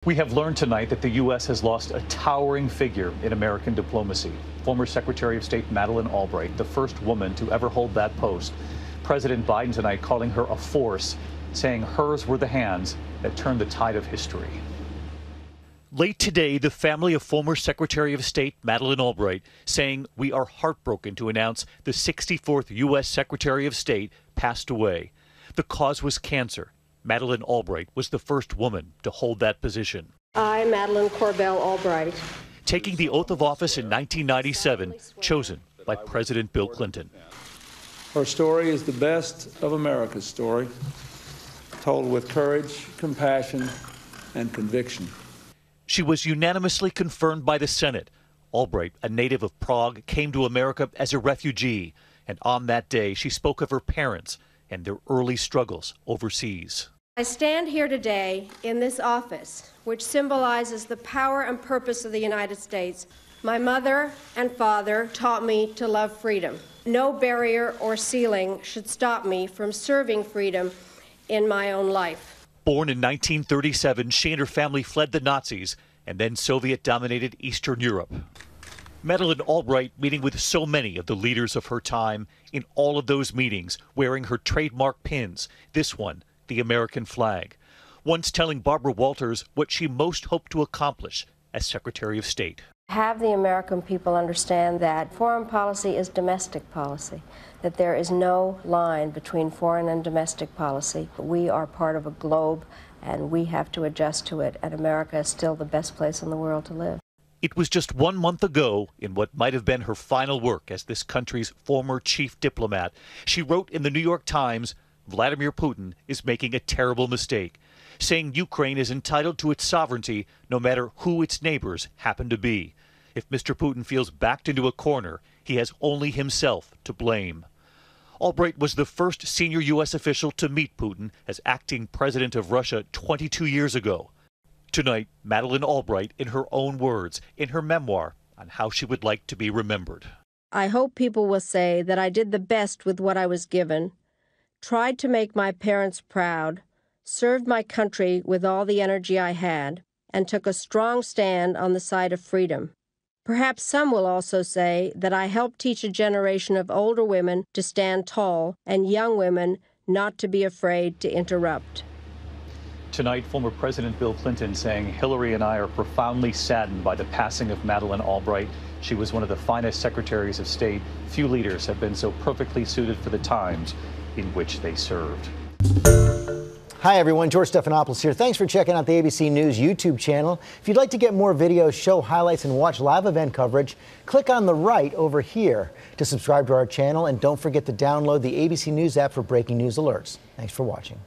We have learned tonight that the U.S. has lost a towering figure in American diplomacy. Former Secretary of State Madeleine Albright, the first woman to ever hold that post. President Biden tonight calling her a force, saying hers were the hands that turned the tide of history. Late today, the family of former Secretary of State Madeleine Albright saying, "We are heartbroken to announce the 64th U.S. Secretary of State passed away. The cause was cancer. Madeleine Albright was the first woman to hold that position." I, Madeleine Corbell Albright. Taking the oath of office in 1997, chosen by President Bill Clinton. Her story is the best of America's story, told with courage, compassion, and conviction. She was unanimously confirmed by the Senate. Albright, a native of Prague, came to America as a refugee, and on that day she spoke of her parents and their early struggles overseas. I stand here today in this office, which symbolizes the power and purpose of the United States. My mother and father taught me to love freedom. No barrier or ceiling should stop me from serving freedom in my own life. Born in 1937, she and her family fled the Nazis and then Soviet-dominated Eastern Europe. Madeleine Albright meeting with so many of the leaders of her time, in all of those meetings wearing her trademark pins, this one, the American flag. Once telling Barbara Walters what she most hoped to accomplish as Secretary of State. Have the American people understand that foreign policy is domestic policy, that there is no line between foreign and domestic policy. We are part of a globe and we have to adjust to it, and America is still the best place in the world to live. It was just 1 month ago, in what might have been her final work as this country's former chief diplomat, she wrote in the New York Times, Vladimir Putin is making a terrible mistake, saying Ukraine is entitled to its sovereignty no matter who its neighbors happen to be. If Mr. Putin feels backed into a corner, he has only himself to blame. Albright was the first senior U.S. official to meet Putin as acting president of Russia 22 years ago. Tonight, Madeleine Albright, in her own words, in her memoir, on how she would like to be remembered. I hope people will say that I did the best with what I was given, tried to make my parents proud, served my country with all the energy I had, and took a strong stand on the side of freedom. Perhaps some will also say that I helped teach a generation of older women to stand tall and young women not to be afraid to interrupt. Tonight, former President Bill Clinton saying, "Hillary and I are profoundly saddened by the passing of Madeleine Albright. She was one of the finest secretaries of state. Few leaders have been so perfectly suited for the times in which they served." Hi, everyone. George Stephanopoulos here. Thanks for checking out the ABC News YouTube channel. If you'd like to get more videos, show highlights, and watch live event coverage, click on the right over here to subscribe to our channel. And don't forget to download the ABC News app for breaking news alerts. Thanks for watching.